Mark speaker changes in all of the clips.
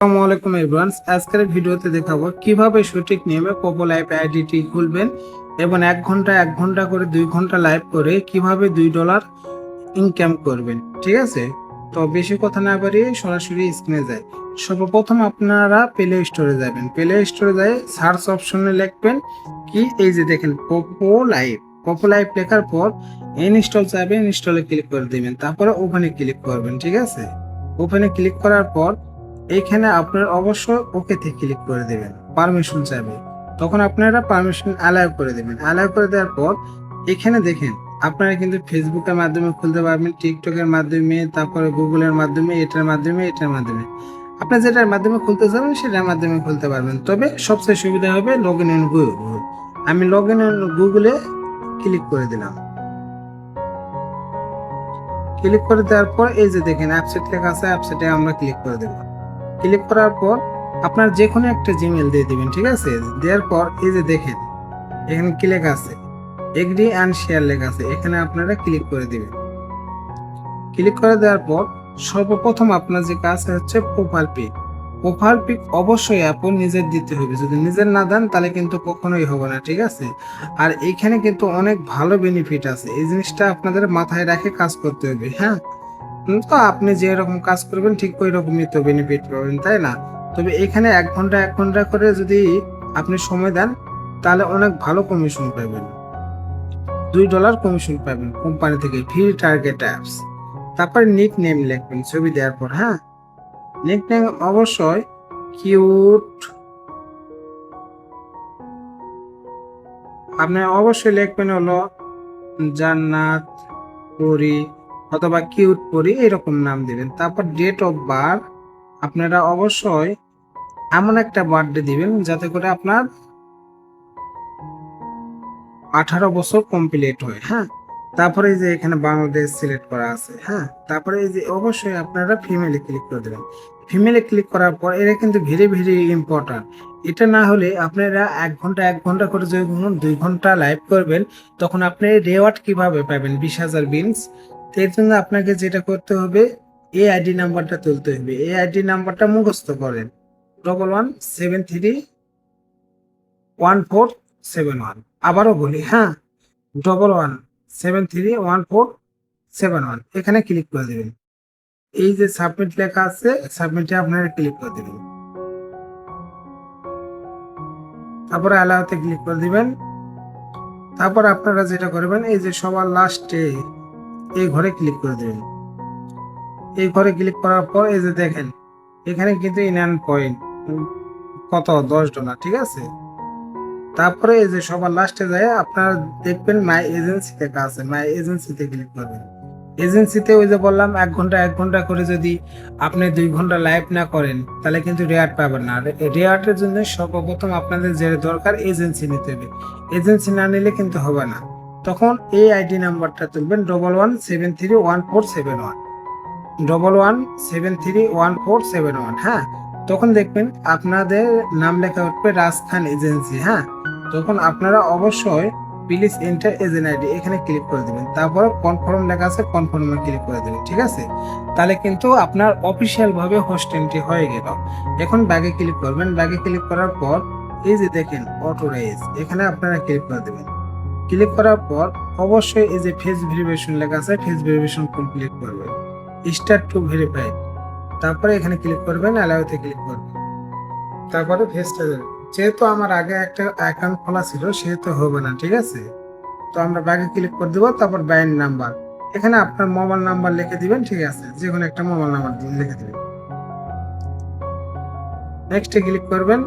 Speaker 1: আসসালামু আলাইকুম এভরিওয়ান, আজকের ভিডিওতে দেখাবো কিভাবে সঠিক নিয়মে পোপো লাইভ আইডিটি খুলবেন এবং এক ঘন্টা করে 2 ঘন্টা লাইভ করে কিভাবে $2 ইনকাম করবেন। ঠিক আছে, তো বেশি কথা না বাড়িয়ে সরাসরি স্ক্রিনে যায়। সর্বপ্রথম আপনারা প্লে স্টোরে যাবেন, প্লে স্টোরে যায় সার্চ অপশনে লিখবেন কি, এই যে দেখেন পোপো লাইভ লেখার পর ইনস্টল চাইবে, ইনস্টলে ক্লিক করে দিবেন, তারপরে ওখানে ক্লিক করবেন। ঠিক আছে, ওখানে ক্লিক করার পর এইখানে আপনার অবশ্যই ওকেতে ক্লিক করে দেবেন, পারমিশন চাইবে, তখন আপনারা পারমিশন অ্যালাউ করে দেবেন। অ্যালাউ করে দেওয়ার পর এখানে দেখেন আপনারা কিন্তু ফেসবুকের মাধ্যমে খুলতে পারবেন, টিকটকের মাধ্যমে, তারপরে গুগলের মাধ্যমে, এটার মাধ্যমে আপনি যেটার মাধ্যমে খুলতে চাবেন সেটার মাধ্যমে খুলতে পারবেন। তবে সবচেয়ে সুবিধা হবে লগ ইন গুগল। আমি লগ ইন গুগলে ক্লিক করে দিলাম। ক্লিক করে দেওয়ার পর এই যে দেখেন অ্যাপসেট লেখা আছে, অ্যাপসেটে আমরা ক্লিক করে দেবো। ক্লিক করার পর আপনার যে কোনো একটা জিমেল দিয়ে দিবেন। ঠিক আছে, দেওয়ার পর এই যে দেখেন এখানে কি লেখা আছে, এগ্রি অ্যান্ড শেয়ার লেখা আছে, এখানে আপনারা ক্লিক করে দিবেন। ক্লিক করে দেওয়ার পর সর্বপ্রথম আপনার যে কাজ হচ্ছে প্রোফাইল পিক অবশ্যই অ্যাপল নিজের দিতে হবে। যদি নিজের না দেন তাহলে কিন্তু কখনোই হবে না। ঠিক আছে, আর এইখানে কিন্তু অনেক ভালো বেনিফিট আছে, এই জিনিসটা আপনাদের মাথায় রেখে কাজ করতে হবে। হ্যাঁ, তো আপনি যে রকম কাজ করবেন ঠিক ওই রকমই তো বেনিফিট পাবেন, তাই না? তবে এখানে এক ঘন্টা করে যদি আপনি সময় দেন তাহলে অনেক ভালো কমিশন পাবেন, $2 কমিশন পাবেন কোম্পানি থেকে, ফ্রি টার্গেট অ্যাপস। তারপর নিক নেম লিখবেন ছবি দেওয়ার পর। হ্যাঁ, নিক নেম অবশ্যই কিউট, আপনি অবশ্যই লিখবেন হলো জান্নাত পরি অথবা কিউট পরি, এরকম নাম দিবেন। তারপর ডেট অফ বার্থ আপনারা অবশ্যই এমন একটা বার্থডে দিবেন যাতে করে আপনার 18 বছর কমপ্লিট হয়। হ্যাঁ, তারপরে এই যে এখানে বাংলাদেশ সিলেক্ট করা আছে। হ্যাঁ, তারপরে এই যে অবশ্যই আপনারা ফিমেলে ক্লিক করে দেবেন। ফিমেলে ক্লিক করার পর এটা কিন্তু ভেরি ইম্পর্টেন্ট। এটা না হলে আপনারা এক ঘন্টা করে যখন 2 ঘন্টা লাইভ করবেন তখন আপনি রেওয়ার্ড কিভাবে পাবেন, 20,000 বিনস। এর জন্য আপনাকে যেটা করতে হবে, এই আইডি নাম্বারটা তুলতে হবে। এই আইডি নাম্বারটা মুখস্থ করেন, 11731471। আবারও বলি, হ্যাঁ, 11731471, এখানে ক্লিক করে দেবেন। এই যে সাবমিট লেখা আছে, সাবমিটে আপনারা ক্লিক করে দেবেন, তারপরে অ্যালাউতে ক্লিক করে দিবেন। তারপর আপনারা যেটা করবেন, এই যে সবার লাস্টে এই ঘরে ক্লিক করে দেবেন। এই ঘরে ক্লিক করার পর এই যে দেখেন এখানে কিন্তু ইনঅ্যান্ড পয়েন্ট কত, $10। ঠিক আছে, তারপরে এই যে সবার লাস্টে যায় আপনারা দেখবেন মাই এজেন্সি লেখা আছে, মাই এজেন্সিতে ক্লিক করবেন। এজেন্সিতে ওই যে বললাম এক ঘন্টা করে যদি আপনি 2 ঘন্টা লাইভ না করেন তাহলে কিন্তু রেয়ার পাবেন না। রেয়ারের জন্য সর্বপ্রথম আপনাদের যে দরকার এজেন্সি নিতে হবে, এজেন্সি না নিলে কিন্তু হবে না। তখন এই আইডি নাম্বারটা তুলবেন, 11731471, 11731471। হ্যাঁ, তখন দেখবেন আপনাদের নাম লেখা উঠবে রাজ খান এজেন্সি। হ্যাঁ, তখন আপনারা অবশ্যই প্লিজ এন্টার এজেন্ট আইডি এখানে ক্লিক করে দেবেন, তারপর কনফার্ম লেখা আছে, কনফার্মে ক্লিক করে দেবেন। ঠিক আছে, তাহলে কিন্তু আপনার অফিসিয়াল ভাবে হোস্ট এন্ট্রি হয়ে গেল। এখন ব্যাগে ক্লিক করবেন, ব্যাগে ক্লিক করার পর এই যে দেখেন অটোরাইজ, এখানে আপনারা ক্লিক করে দেবেন। ক্লিক করার পর অবশ্যই এই যে ফেস ভেরিফিকেশন লেখা আছে, ফেস ভেরিফিকেশন কমপ্লিট করবেন, স্টার্ট টু ভেরিফাই, তারপরে এখানে ক্লিক করবেন, অ্যালাউতে ক্লিক করবেন, তারপরে ফেসটা দেবেন। যেহেতু আমার আগে একটা অ্যাকাউন্ট খোলা ছিল সেহেতু হবে না। ঠিক আছে, তো আমরা ব্যাগে ক্লিক করে দেবো, তারপর ব্যাংক নাম্বার, এখানে আপনার মোবাইল নাম্বার লিখে দিবেন। ঠিক আছে, যে কোনো একটা মোবাইল নাম্বার লিখে দিবেন, নেক্সটে ক্লিক করবেন।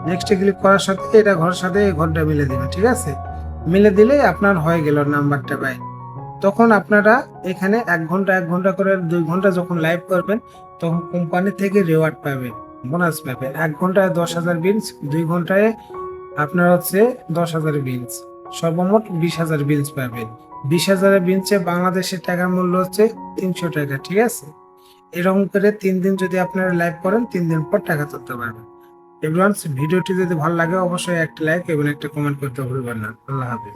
Speaker 1: নেক্সটে ক্লিক করার সাথে এটা ঘরের সাথে এই ঘরটা মিলে দিবেন। ঠিক আছে, মিলে দিলেই আপনার হয়ে গেল নাম্বারটা ব্যাংক। তখন আপনারা এখানে এক ঘন্টা করে 2 ঘন্টা যখন লাইভ করবেন তখন কোম্পানি থেকে রিওয়ার্ড পাবেন, বোনাস পাবেন। 1 ঘন্টায় 10,000 বিনস, 2 ঘন্টায় আপনার হচ্ছে 10,000 বিনস, সর্বমোট 20,000 বিনস পাবেন। 20,000 বিনসে বাংলাদেশের টাকার মূল্য হচ্ছে 300 টাকা। ঠিক আছে, এরকম করে 3 দিন যদি আপনারা লাইভ করেন 3 দিন পর টাকা তুলতে পারবেন। এভরিওয়ান, ভিডিওটি যদি ভালো লাগে অবশ্যই একটা লাইক এবং একটা কমেন্ট করতে ভুলবেন না। আল্লাহ হাফিজ।